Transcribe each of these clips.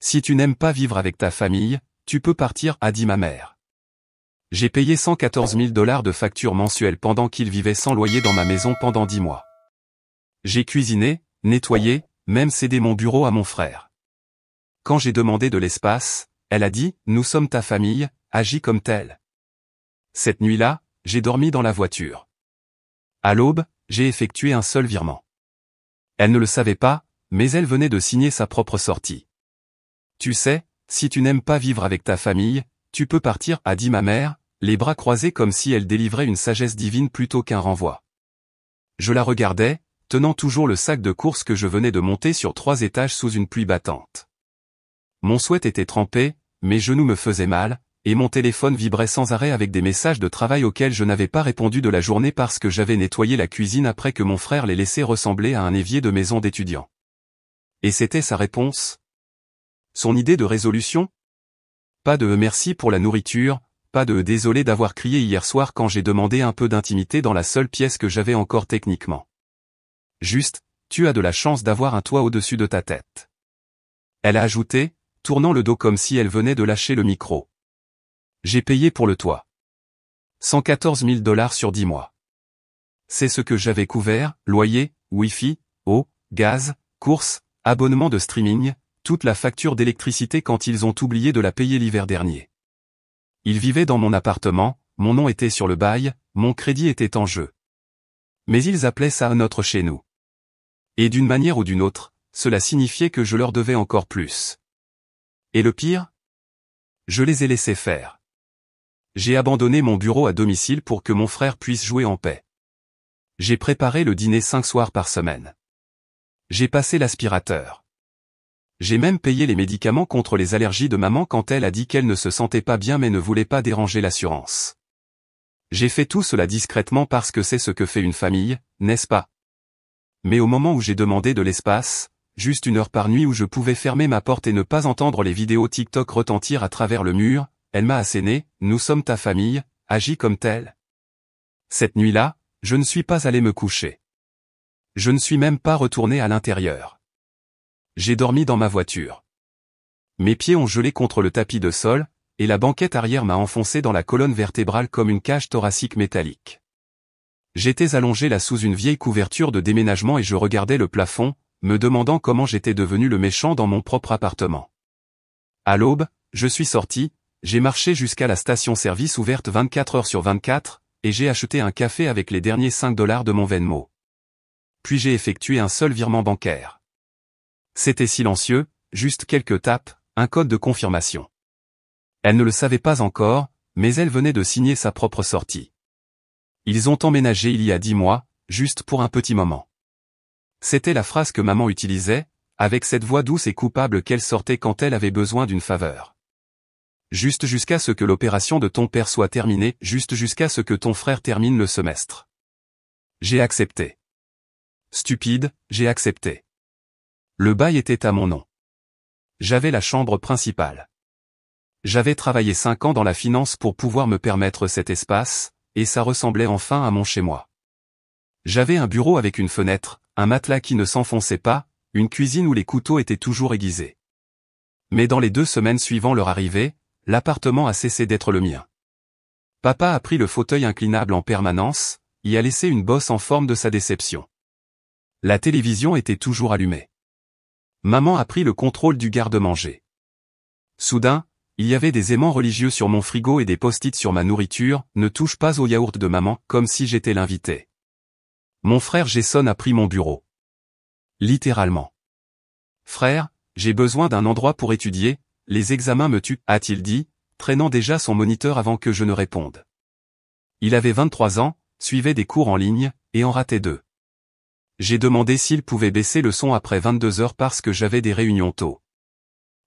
Si tu n'aimes pas vivre avec ta famille, tu peux partir, a dit ma mère. J'ai payé 114 000 $ de factures mensuelles pendant qu'il vivait sans loyer dans ma maison pendant 10 mois. J'ai cuisiné, nettoyé, même cédé mon bureau à mon frère. Quand j'ai demandé de l'espace, elle a dit, nous sommes ta famille, agis comme telle. Cette nuit-là, j'ai dormi dans la voiture. À l'aube, j'ai effectué un seul virement. Elle ne le savait pas, mais elle venait de signer sa propre sortie. Tu sais, si tu n'aimes pas vivre avec ta famille, tu peux partir, a dit ma mère, les bras croisés comme si elle délivrait une sagesse divine plutôt qu'un renvoi. Je la regardais, tenant toujours le sac de courses que je venais de monter sur 3 étages sous une pluie battante. Mon sweat était trempé, mes genoux me faisaient mal, et mon téléphone vibrait sans arrêt avec des messages de travail auxquels je n'avais pas répondu de la journée parce que j'avais nettoyé la cuisine après que mon frère l'ait laissé ressembler à un évier de maison d'étudiant. Et c'était sa réponse? Son idée de résolution? Pas de merci pour la nourriture, pas de désolé d'avoir crié hier soir quand j'ai demandé un peu d'intimité dans la seule pièce que j'avais encore techniquement. Juste, tu as de la chance d'avoir un toit au-dessus de ta tête. Elle a ajouté, tournant le dos comme si elle venait de lâcher le micro. J'ai payé pour le toit. 114 000 $ sur 10 mois. C'est ce que j'avais couvert, loyer, wifi, eau, gaz, courses, abonnement de streaming, toute la facture d'électricité quand ils ont oublié de la payer l'hiver dernier. Ils vivaient dans mon appartement, mon nom était sur le bail, mon crédit était en jeu. Mais ils appelaient ça notre chez nous. Et d'une manière ou d'une autre, cela signifiait que je leur devais encore plus. Et le pire? Je les ai laissés faire. J'ai abandonné mon bureau à domicile pour que mon frère puisse jouer en paix. J'ai préparé le dîner 5 soirs par semaine. J'ai passé l'aspirateur. J'ai même payé les médicaments contre les allergies de maman quand elle a dit qu'elle ne se sentait pas bien mais ne voulait pas déranger l'assurance. J'ai fait tout cela discrètement parce que c'est ce que fait une famille, n'est-ce pas? Mais au moment où j'ai demandé de l'espace, juste 1 heure par nuit où je pouvais fermer ma porte et ne pas entendre les vidéos TikTok retentir à travers le mur, elle m'a asséné, nous sommes ta famille, agis comme telle. Cette nuit-là, je ne suis pas allé me coucher. Je ne suis même pas retourné à l'intérieur. J'ai dormi dans ma voiture. Mes pieds ont gelé contre le tapis de sol, et la banquette arrière m'a enfoncé dans la colonne vertébrale comme une cage thoracique métallique. J'étais allongé là sous une vieille couverture de déménagement et je regardais le plafond, me demandant comment j'étais devenu le méchant dans mon propre appartement. À l'aube, je suis sorti, j'ai marché jusqu'à la station-service ouverte 24 heures sur 24, et j'ai acheté un café avec les derniers 5 $ de mon Venmo. Puis j'ai effectué un seul virement bancaire. C'était silencieux, juste quelques tapes, un code de confirmation. Elle ne le savait pas encore, mais elle venait de signer sa propre sortie. Ils ont emménagé il y a 10 mois, juste pour un petit moment. C'était la phrase que maman utilisait, avec cette voix douce et coupable qu'elle sortait quand elle avait besoin d'une faveur. Juste jusqu'à ce que l'opération de ton père soit terminée, juste jusqu'à ce que ton frère termine le semestre. J'ai accepté. Stupide, j'ai accepté. Le bail était à mon nom. J'avais la chambre principale. J'avais travaillé 5 ans dans la finance pour pouvoir me permettre cet espace, et ça ressemblait enfin à mon chez-moi. J'avais un bureau avec une fenêtre, un matelas qui ne s'enfonçait pas, une cuisine où les couteaux étaient toujours aiguisés. Mais dans les 2 semaines suivant leur arrivée, l'appartement a cessé d'être le mien. Papa a pris le fauteuil inclinable en permanence, y a laissé une bosse en forme de sa déception. La télévision était toujours allumée. Maman a pris le contrôle du garde-manger. Soudain, il y avait des aimants religieux sur mon frigo et des post-it sur ma nourriture, ne touche pas au yaourt de maman, comme si j'étais l'invité. Mon frère Jason a pris mon bureau. Littéralement. Frère, j'ai besoin d'un endroit pour étudier, les examens me tuent, a-t-il dit, traînant déjà son moniteur avant que je ne réponde. Il avait 23 ans, suivait des cours en ligne, et en ratait 2. J'ai demandé s'il pouvait baisser le son après 22 heures parce que j'avais des réunions tôt.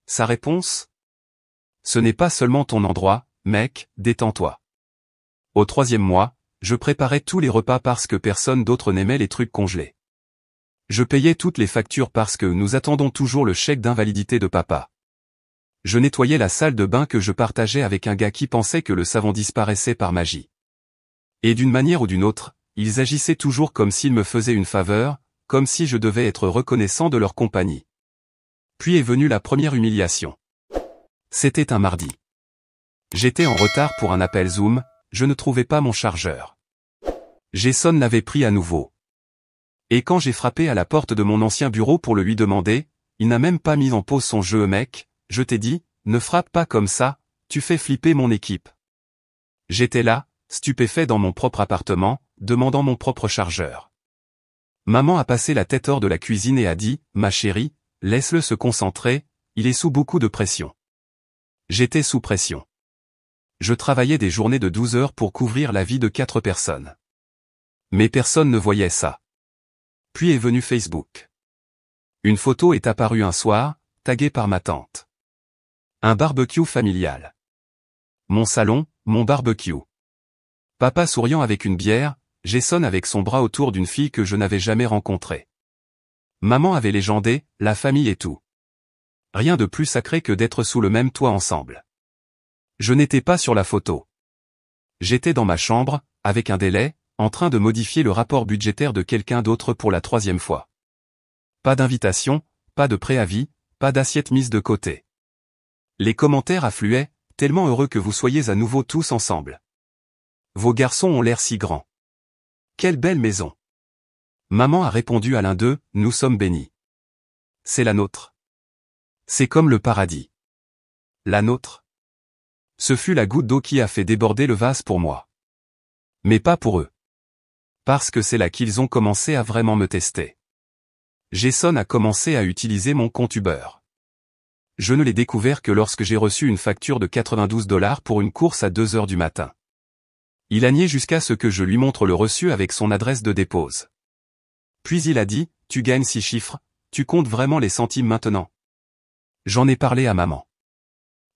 Sa réponse? Ce n'est pas seulement ton endroit, mec, détends-toi. Au 3e mois, je préparais tous les repas parce que personne d'autre n'aimait les trucs congelés. Je payais toutes les factures parce que nous attendons toujours le chèque d'invalidité de papa. Je nettoyais la salle de bain que je partageais avec un gars qui pensait que le savon disparaissait par magie. Et d'une manière ou d'une autre, ils agissaient toujours comme s'ils me faisaient une faveur, comme si je devais être reconnaissant de leur compagnie. Puis est venue la première humiliation. C'était un mardi. J'étais en retard pour un appel Zoom, je ne trouvais pas mon chargeur. Jason l'avait pris à nouveau. Et quand j'ai frappé à la porte de mon ancien bureau pour le lui demander, il n'a même pas mis en pause son jeu. Mec, je t'ai dit, ne frappe pas comme ça, tu fais flipper mon équipe. J'étais là, stupéfait dans mon propre appartement, demandant mon propre chargeur. Maman a passé la tête hors de la cuisine et a dit, ma chérie, laisse-le se concentrer, il est sous beaucoup de pression. J'étais sous pression. Je travaillais des journées de 12 heures pour couvrir la vie de 4 personnes. Mais personne ne voyait ça. Puis est venu Facebook. Une photo est apparue un soir, taguée par ma tante. Un barbecue familial. Mon salon, mon barbecue. Papa souriant avec une bière, Jason avec son bras autour d'une fille que je n'avais jamais rencontrée. Maman avait légendé, la famille et tout. Rien de plus sacré que d'être sous le même toit ensemble. Je n'étais pas sur la photo. J'étais dans ma chambre, avec un délai, en train de modifier le rapport budgétaire de quelqu'un d'autre pour la 3e fois. Pas d'invitation, pas de préavis, pas d'assiette mise de côté. Les commentaires affluaient, tellement heureux que vous soyez à nouveau tous ensemble. Vos garçons ont l'air si grands. Quelle belle maison. Maman a répondu à l'un d'eux, nous sommes bénis. C'est la nôtre. C'est comme le paradis. La nôtre. Ce fut la goutte d'eau qui a fait déborder le vase pour moi. Mais pas pour eux. Parce que c'est là qu'ils ont commencé à vraiment me tester. Jason a commencé à utiliser mon compte Uber. Je ne l'ai découvert que lorsque j'ai reçu une facture de 92 $ pour une course à 2 heures du matin. Il a nié jusqu'à ce que je lui montre le reçu avec son adresse de dépose. Puis il a dit, tu gagnes 6 chiffres, tu comptes vraiment les centimes maintenant. J'en ai parlé à maman.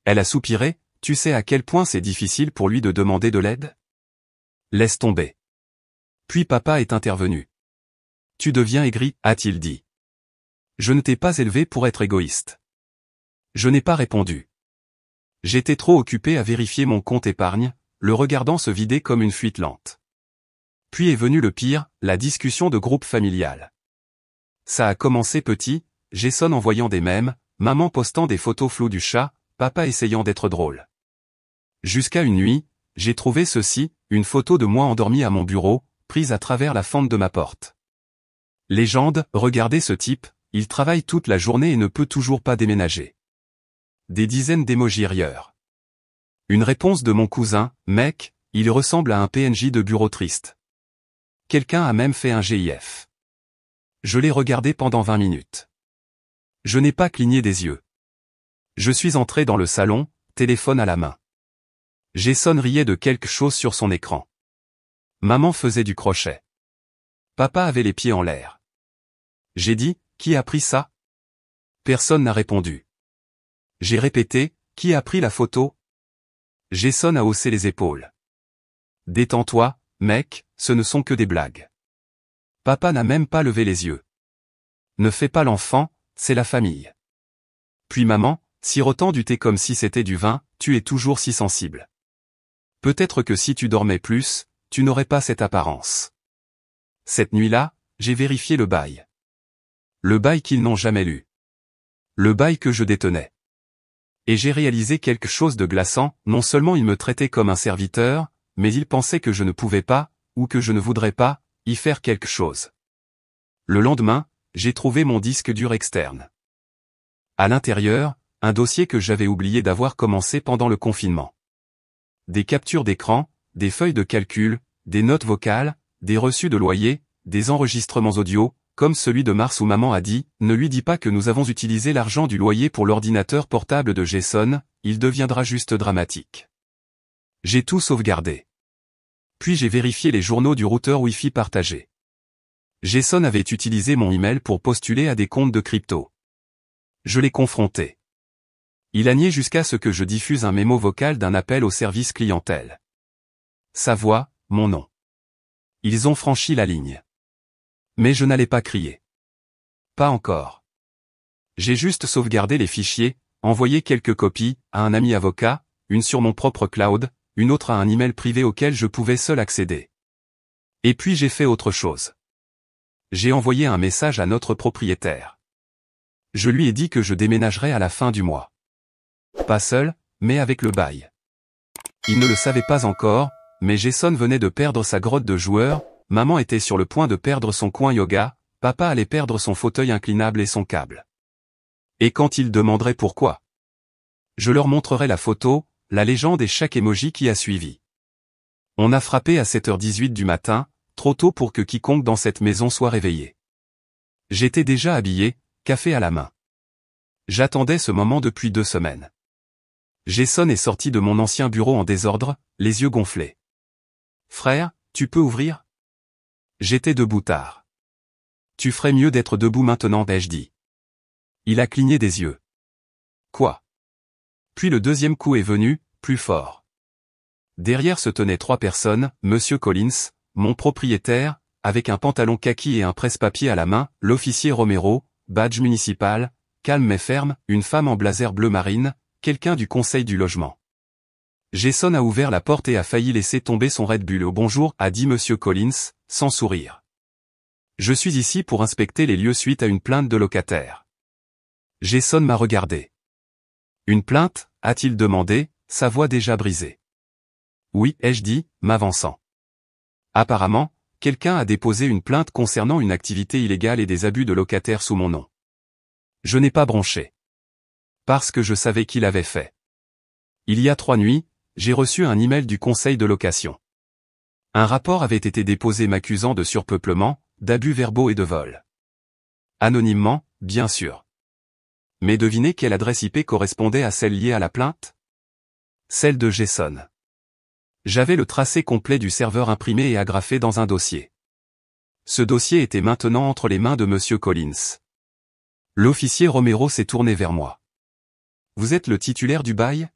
Elle a soupiré, tu sais à quel point c'est difficile pour lui de demander de l'aide? Laisse tomber. Puis papa est intervenu. Tu deviens aigri, a-t-il dit. Je ne t'ai pas élevé pour être égoïste. Je n'ai pas répondu. J'étais trop occupé à vérifier mon compte épargne, le regardant se vider comme une fuite lente. Puis est venu le pire, la discussion de groupe familial. Ça a commencé petit, Jason envoyant des mèmes, maman postant des photos floues du chat, papa essayant d'être drôle. Jusqu'à une nuit, j'ai trouvé ceci, une photo de moi endormi à mon bureau, prise à travers la fente de ma porte. Légende, regardez ce type, il travaille toute la journée et ne peut toujours pas déménager. Des dizaines d'émojis rieurs. Une réponse de mon cousin, mec, il ressemble à un PNJ de bureau triste. Quelqu'un a même fait un GIF. Je l'ai regardé pendant 20 minutes. Je n'ai pas cligné des yeux. Je suis entré dans le salon, téléphone à la main. Jason riait de quelque chose sur son écran. Maman faisait du crochet. Papa avait les pieds en l'air. J'ai dit, qui a pris ça? Personne n'a répondu. J'ai répété, qui a pris la photo? Jason a haussé les épaules. Détends-toi, mec, ce ne sont que des blagues. Papa n'a même pas levé les yeux. Ne fais pas l'enfant, c'est la famille. Puis maman, sirotant du thé comme si c'était du vin, tu es toujours si sensible. Peut-être que si tu dormais plus, tu n'aurais pas cette apparence. Cette nuit-là, j'ai vérifié le bail. Le bail qu'ils n'ont jamais lu. Le bail que je détenais. Et j'ai réalisé quelque chose de glaçant, non seulement ils me traitaient comme un serviteur, mais ils pensaient que je ne pouvais pas, ou que je ne voudrais pas, y faire quelque chose. Le lendemain, j'ai trouvé mon disque dur externe. À l'intérieur, un dossier que j'avais oublié d'avoir commencé pendant le confinement. Des captures d'écran, des feuilles de calcul, des notes vocales, des reçus de loyer, des enregistrements audio, comme celui de Mars où maman a dit, ne lui dis pas que nous avons utilisé l'argent du loyer pour l'ordinateur portable de Jason, il deviendra juste dramatique. J'ai tout sauvegardé. Puis j'ai vérifié les journaux du routeur Wi-Fi partagé. Jason avait utilisé mon email pour postuler à des comptes de crypto. Je l'ai confronté. Il a nié jusqu'à ce que je diffuse un mémo vocal d'un appel au service clientèle. Sa voix, mon nom. Ils ont franchi la ligne. Mais je n'allais pas crier. Pas encore. J'ai juste sauvegardé les fichiers, envoyé quelques copies à un ami avocat, une sur mon propre cloud, une autre à un email privé auquel je pouvais seul accéder. Et puis j'ai fait autre chose. J'ai envoyé un message à notre propriétaire. Je lui ai dit que je déménagerais à la fin du mois. Pas seul, mais avec le bail. Il ne le savait pas encore, mais Jason venait de perdre sa grotte de joueur, maman était sur le point de perdre son coin yoga, papa allait perdre son fauteuil inclinable et son câble. Et quand ils demanderaient pourquoi, je leur montrerai la photo, la légende et chaque emoji qui a suivi. On a frappé à 7h18 du matin, trop tôt pour que quiconque dans cette maison soit réveillé. J'étais déjà habillé, café à la main. J'attendais ce moment depuis 2 semaines. Jason est sorti de mon ancien bureau en désordre, les yeux gonflés. « Frère, tu peux ouvrir ?» J'étais debout tard. « Tu ferais mieux d'être debout maintenant, ai-je dit. » Il a cligné des yeux. « Quoi ?» Puis le deuxième coup est venu, plus fort. Derrière se tenaient 3 personnes, Monsieur Collins, mon propriétaire, avec un pantalon kaki et un presse-papier à la main, l'officier Romero, badge municipal, calme mais ferme, une femme en blazer bleu marine, quelqu'un du conseil du logement. Jason a ouvert la porte et a failli laisser tomber son Red Bull. « Au bonjour » a dit Monsieur Collins, sans sourire. « Je suis ici pour inspecter les lieux suite à une plainte de locataire. » Jason m'a regardé. « Une plainte ?» a-t-il demandé, sa voix déjà brisée. « Oui, ai-je dit, m'avançant. Apparemment, quelqu'un a déposé une plainte concernant une activité illégale et des abus de locataires sous mon nom. Je n'ai pas bronché. Parce que je savais qui l'avait fait. Il y a 3 nuits, j'ai reçu un email du conseil de location. Un rapport avait été déposé m'accusant de surpeuplement, d'abus verbaux et de vol. Anonymement, bien sûr. Mais devinez quelle adresse IP correspondait à celle liée à la plainte? Celle de Jason. J'avais le tracé complet du serveur imprimé et agrafé dans un dossier. Ce dossier était maintenant entre les mains de Monsieur Collins. L'officier Romero s'est tourné vers moi. « Vous êtes le titulaire du bail ?»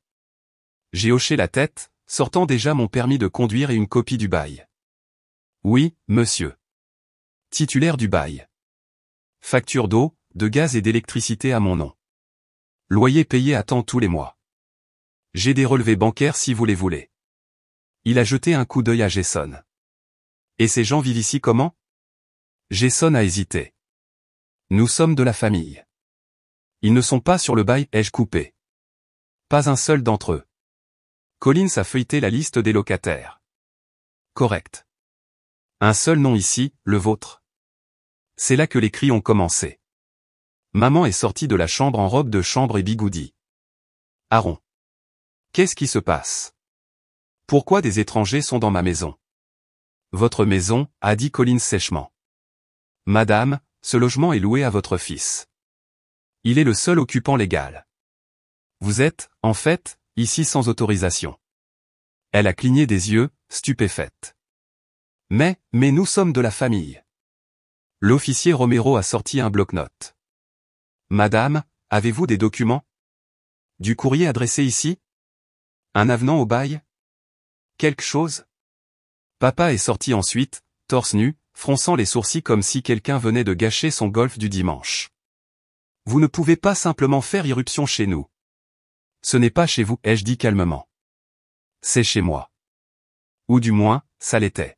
J'ai hoché la tête, sortant déjà mon permis de conduire et une copie du bail. « Oui, monsieur. Titulaire du bail. Facture d'eau, de gaz et d'électricité à mon nom. Loyer payé à temps tous les mois. J'ai des relevés bancaires si vous les voulez. » Il a jeté un coup d'œil à Jason. « Et ces gens vivent ici comment ?» Jason a hésité. « Nous sommes de la famille. Ils ne sont pas sur le bail, ai-je coupé. Pas un seul d'entre eux. » Collins a feuilleté la liste des locataires. « Correct. Un seul nom ici, le vôtre. » C'est là que les cris ont commencé. Maman est sortie de la chambre en robe de chambre et bigoudi. « Aaron. Qu'est-ce qui se passe? Pourquoi des étrangers sont dans ma maison? » « Votre maison, » a dit Collins sèchement. « Madame, ce logement est loué à votre fils. Il est le seul occupant légal. Vous êtes, en fait, ici sans autorisation. » Elle a cligné des yeux, stupéfaite. « Mais nous sommes de la famille. » L'officier Romero a sorti un bloc-notes. « Madame, avez-vous des documents? Du courrier adressé ici? Un avenant au bail? Quelque chose? » Papa est sorti ensuite, torse nu, fronçant les sourcils comme si quelqu'un venait de gâcher son golf du dimanche. « Vous ne pouvez pas simplement faire irruption chez nous. Ce n'est pas chez vous, ai-je dit calmement. C'est chez moi. Ou du moins, ça l'était. »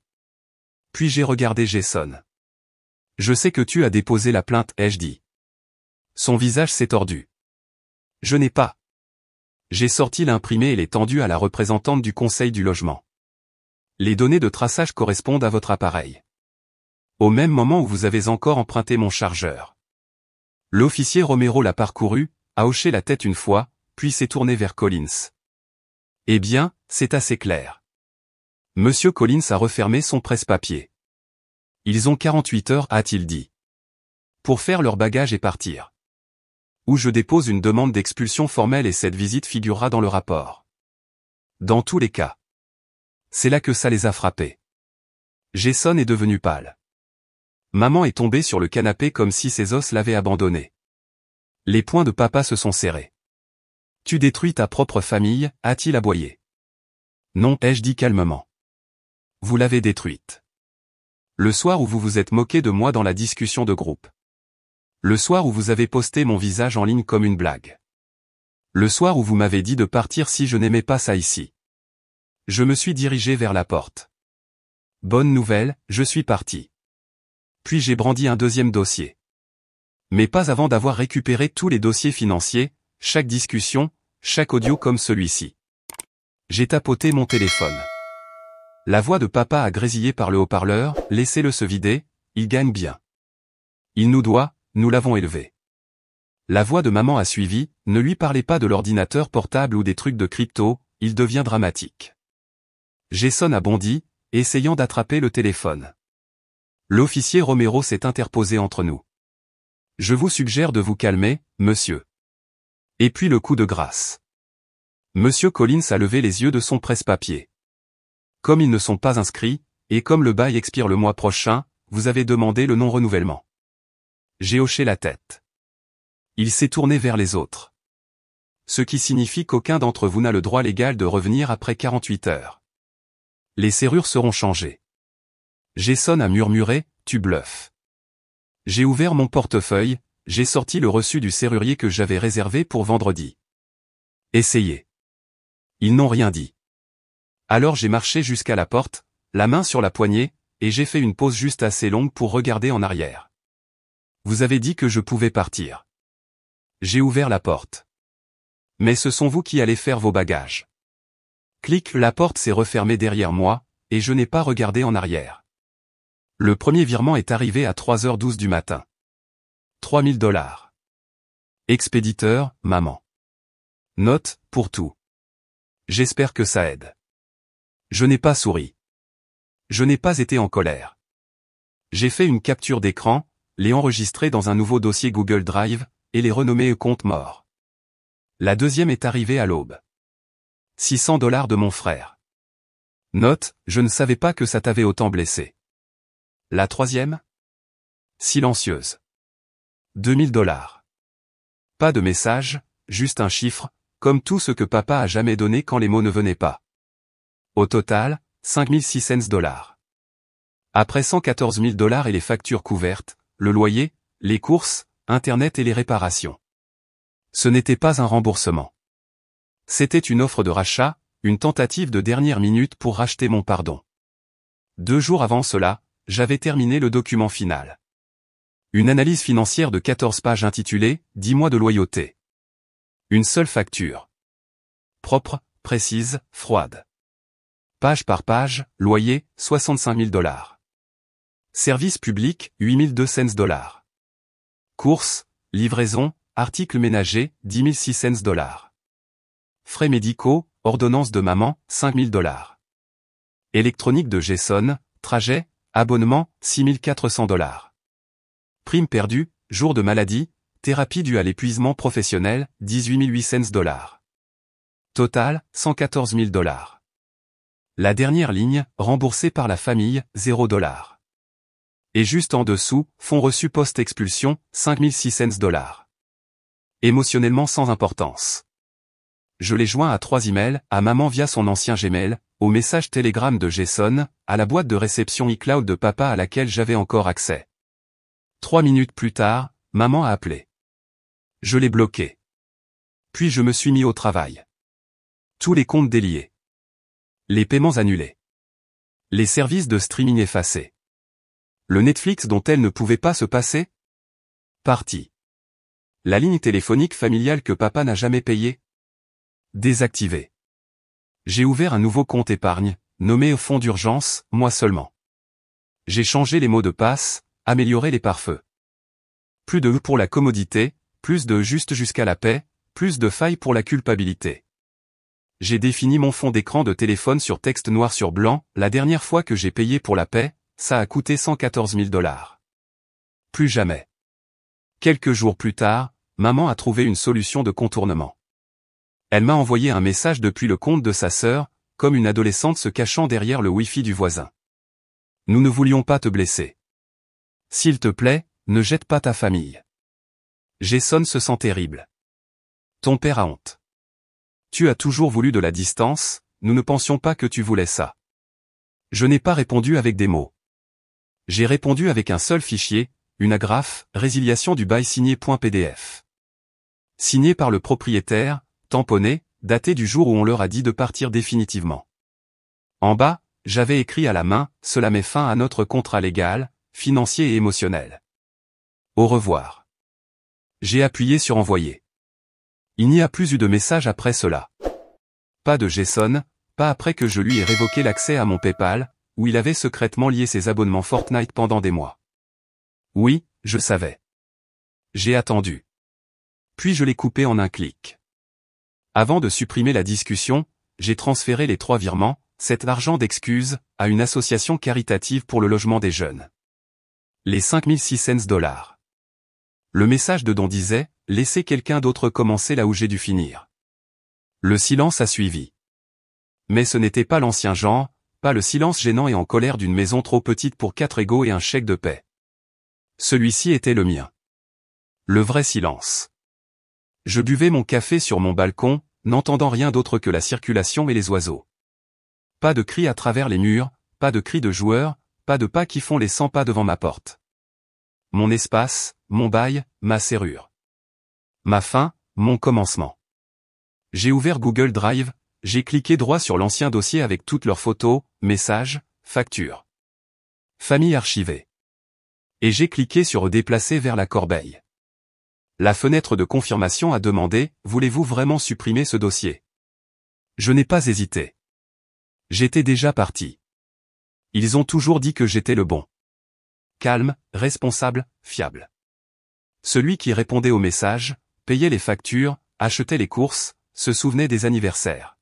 Puis j'ai regardé Jason. « Je sais que tu as déposé la plainte, ai-je dit. » Son visage s'est tordu. « Je n'ai pas. » J'ai sorti l'imprimé et l'ai tendu à la représentante du conseil du logement. Les données de traçage correspondent à votre appareil. Au même moment où vous avez encore emprunté mon chargeur. L'officier Romero l'a parcouru, a hoché la tête une fois, puis s'est tourné vers Collins. « Eh bien, c'est assez clair. » Monsieur Collins a refermé son presse-papier. « Ils ont 48 heures, a-t-il dit. Pour faire leur bagage et partir. Ou je dépose une demande d'expulsion formelle et cette visite figurera dans le rapport. Dans tous les cas. » C'est là que ça les a frappés. Jason est devenu pâle. Maman est tombée sur le canapé comme si ses os l'avaient abandonné. Les poings de papa se sont serrés. « Tu détruis ta propre famille » a-t-il aboyé. « Non, ai-je dit calmement. Vous l'avez détruite. Le soir où vous vous êtes moqué de moi dans la discussion de groupe. Le soir où vous avez posté mon visage en ligne comme une blague. Le soir où vous m'avez dit de partir si je n'aimais pas ça ici. Je me suis dirigé vers la porte. Bonne nouvelle, je suis parti. Puis j'ai brandi un deuxième dossier. Mais pas avant d'avoir récupéré tous les dossiers financiers, chaque discussion, chaque audio comme celui-ci. J'ai tapoté mon téléphone. La voix de papa a grésillé par le haut-parleur, laissez-le se vider, il gagne bien. Il nous doit, nous l'avons élevé. La voix de maman a suivi, ne lui parlez pas de l'ordinateur portable ou des trucs de crypto, il devient dramatique. Jason a bondi, essayant d'attraper le téléphone. L'officier Romero s'est interposé entre nous. Je vous suggère de vous calmer, monsieur. Et puis le coup de grâce. Monsieur Collins a levé les yeux de son presse-papier. Comme ils ne sont pas inscrits, et comme le bail expire le mois prochain, vous avez demandé le non-renouvellement. J'ai hoché la tête. Il s'est tourné vers les autres. Ce qui signifie qu'aucun d'entre vous n'a le droit légal de revenir après 48 heures. Les serrures seront changées. Jason a murmuré, tu bluffes. J'ai ouvert mon portefeuille, j'ai sorti le reçu du serrurier que j'avais réservé pour vendredi. Essayez. Ils n'ont rien dit. Alors j'ai marché jusqu'à la porte, la main sur la poignée, et j'ai fait une pause juste assez longue pour regarder en arrière. Vous avez dit que je pouvais partir. J'ai ouvert la porte. Mais ce sont vous qui allez faire vos bagages. Clic, la porte s'est refermée derrière moi, et je n'ai pas regardé en arrière. Le premier virement est arrivé à 3h12 du matin. 3000 $. Expéditeur, maman. Note, pour tout. J'espère que ça aide. Je n'ai pas souri. Je n'ai pas été en colère. J'ai fait une capture d'écran, les enregistrés dans un nouveau dossier Google Drive, et les renommés compte mort. La deuxième est arrivée à l'aube. 600 $ de mon frère. Note, je ne savais pas que ça t'avait autant blessé. La troisième? Silencieuse. 2000 $. Pas de message, juste un chiffre, comme tout ce que papa a jamais donné quand les mots ne venaient pas. Au total, 5600 $. Après 114 000 $ et les factures couvertes, le loyer, les courses, Internet et les réparations. Ce n'était pas un remboursement. C'était une offre de rachat, une tentative de dernière minute pour racheter mon pardon. 2 jours avant cela, j'avais terminé le document final. Une analyse financière de 14 pages intitulée « 10 mois de loyauté ». Une seule facture. Propre, précise, froide. Page par page, loyer, 65 000 $. Service public, 8200 $. Courses, livraison, articles ménagers, 10 600 $. Frais médicaux, ordonnance de maman, 5 000 $. Électronique de Jason, trajet, abonnement, 6 400 $. Prime perdue, jour de maladie, thérapie due à l'épuisement professionnel, 18 800 $. Total, 114 000 $. La dernière ligne, remboursée par la famille, 0 $. Et juste en dessous, fonds reçus post-expulsion, 5 600 $. Émotionnellement sans importance. Je l'ai joint à 3 emails, à maman via son ancien Gmail, au message Telegram de Jason, à la boîte de réception iCloud de papa à laquelle j'avais encore accès. 3 minutes plus tard, maman a appelé. Je l'ai bloqué. Puis je me suis mis au travail. Tous les comptes déliés. Les paiements annulés. Les services de streaming effacés. Le Netflix dont elle ne pouvait pas se passer? Parti. La ligne téléphonique familiale que papa n'a jamais payée? Désactivée. J'ai ouvert un nouveau compte épargne, nommé fonds d'urgence, moi seulement. J'ai changé les mots de passe, amélioré les pare-feux. Plus de E pour la commodité, plus de juste jusqu'à la paix, plus de failles pour la culpabilité. J'ai défini mon fond d'écran de téléphone sur texte noir sur blanc, la dernière fois que j'ai payé pour la paix, ça a coûté 114 000 $. Plus jamais. Quelques jours plus tard, maman a trouvé une solution de contournement. Elle m'a envoyé un message depuis le compte de sa sœur, comme une adolescente se cachant derrière le Wi-Fi du voisin. Nous ne voulions pas te blesser. S'il te plaît, ne jette pas ta famille. Jason se sent terrible. Ton père a honte. Tu as toujours voulu de la distance, nous ne pensions pas que tu voulais ça. Je n'ai pas répondu avec des mots. J'ai répondu avec un seul fichier, une agrafe, résiliation du bail signé.pdf. Signé par le propriétaire, tamponné, daté du jour où on leur a dit de partir définitivement. En bas, j'avais écrit à la main, cela met fin à notre contrat légal, financier et émotionnel. Au revoir. J'ai appuyé sur envoyer. Il n'y a plus eu de message après cela. Pas de Jason, pas après que je lui ai révoqué l'accès à mon PayPal, où il avait secrètement lié ses abonnements Fortnite pendant des mois. Oui, je savais. J'ai attendu. Puis je l'ai coupé en un clic. Avant de supprimer la discussion, j'ai transféré les 3 virements, cet argent d'excuse, à une association caritative pour le logement des jeunes. Les 5600 $. Le message de don disait « Laissez quelqu'un d'autre commencer là où j'ai dû finir ». Le silence a suivi. Mais ce n'était pas l'ancien genre, pas le silence gênant et en colère d'une maison trop petite pour 4 égos et un chèque de paie. Celui-ci était le mien. Le vrai silence. Je buvais mon café sur mon balcon, n'entendant rien d'autre que la circulation et les oiseaux. Pas de cris à travers les murs, pas de cris de joueurs, pas de pas qui font les 100 pas devant ma porte. Mon espace, mon bail, ma serrure. Ma fin, mon commencement. J'ai ouvert Google Drive, j'ai cliqué droit sur l'ancien dossier avec toutes leurs photos, messages, factures. Famille archivée. Et j'ai cliqué sur déplacer vers la corbeille. La fenêtre de confirmation a demandé « Voulez-vous vraiment supprimer ce dossier ?» Je n'ai pas hésité. J'étais déjà parti. Ils ont toujours dit que j'étais le bon. Calme, responsable, fiable. Celui qui répondait aux messages, payait les factures, achetait les courses, se souvenait des anniversaires.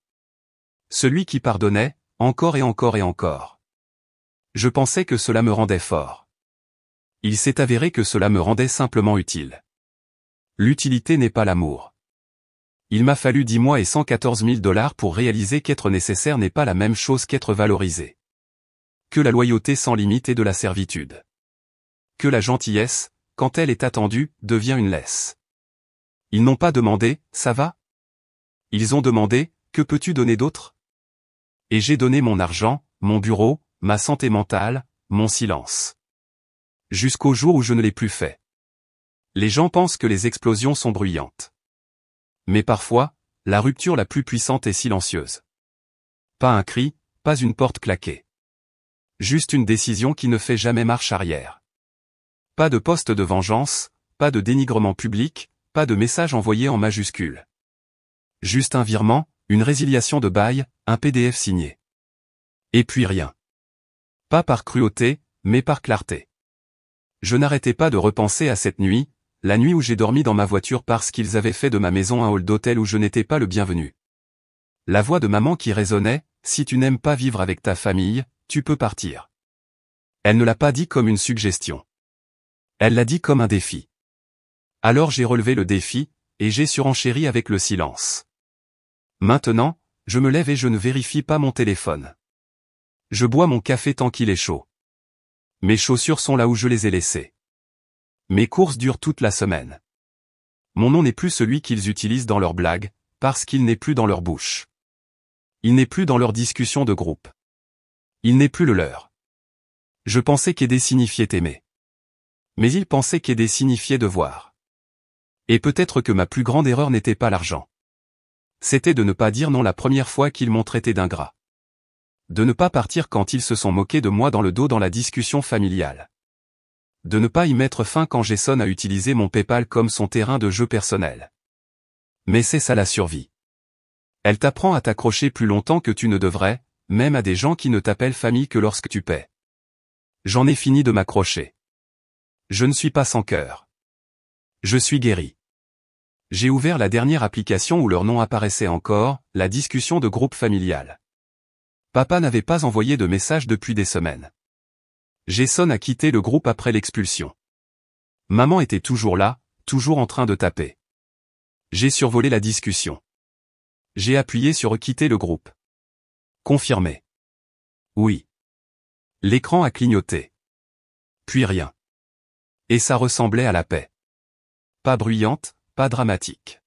Celui qui pardonnait, encore et encore et encore. Je pensais que cela me rendait fort. Il s'est avéré que cela me rendait simplement utile. L'utilité n'est pas l'amour. Il m'a fallu 10 mois et 114 000 $ pour réaliser qu'être nécessaire n'est pas la même chose qu'être valorisé. Que la loyauté sans limite est de la servitude. Que la gentillesse, quand elle est attendue, devient une laisse. Ils n'ont pas demandé « Ça va ?» Ils ont demandé « Que peux-tu donner d'autre ?» Et j'ai donné mon argent, mon bureau, ma santé mentale, mon silence. Jusqu'au jour où je ne l'ai plus fait. Les gens pensent que les explosions sont bruyantes. Mais parfois, la rupture la plus puissante est silencieuse. Pas un cri, pas une porte claquée. Juste une décision qui ne fait jamais marche arrière. Pas de poste de vengeance, pas de dénigrement public, pas de message envoyé en majuscule. Juste un virement, une résiliation de bail, un PDF signé. Et puis rien. Pas par cruauté, mais par clarté. Je n'arrêtais pas de repenser à cette nuit, la nuit où j'ai dormi dans ma voiture parce qu'ils avaient fait de ma maison un hall d'hôtel où je n'étais pas le bienvenu. La voix de maman qui résonnait, « Si tu n'aimes pas vivre avec ta famille, tu peux partir. » Elle ne l'a pas dit comme une suggestion. Elle l'a dit comme un défi. Alors j'ai relevé le défi, et j'ai surenchéri avec le silence. Maintenant, je me lève et je ne vérifie pas mon téléphone. Je bois mon café tant qu'il est chaud. Mes chaussures sont là où je les ai laissées. Mes courses durent toute la semaine. Mon nom n'est plus celui qu'ils utilisent dans leurs blagues, parce qu'il n'est plus dans leur bouche. Il n'est plus dans leur discussion de groupe. Il n'est plus le leur. Je pensais qu'aider signifiait aimer. Mais ils pensaient qu'aider signifiait devoir. Et peut-être que ma plus grande erreur n'était pas l'argent. C'était de ne pas dire non la première fois qu'ils m'ont traité d'ingrat. De ne pas partir quand ils se sont moqués de moi dans le dos dans la discussion familiale. De ne pas y mettre fin quand Jason a utilisé mon PayPal comme son terrain de jeu personnel. Mais c'est ça la survie. Elle t'apprend à t'accrocher plus longtemps que tu ne devrais, même à des gens qui ne t'appellent famille que lorsque tu paies. J'en ai fini de m'accrocher. Je ne suis pas sans cœur. Je suis guéri. J'ai ouvert la dernière application où leur nom apparaissait encore, la discussion de groupe familial. Papa n'avait pas envoyé de message depuis des semaines. Jason a quitté le groupe après l'expulsion. Maman était toujours là, toujours en train de taper. J'ai survolé la discussion. J'ai appuyé sur quitter le groupe. Confirmé. Oui. L'écran a clignoté. Puis rien. Et ça ressemblait à la paix. Pas bruyante, pas dramatique.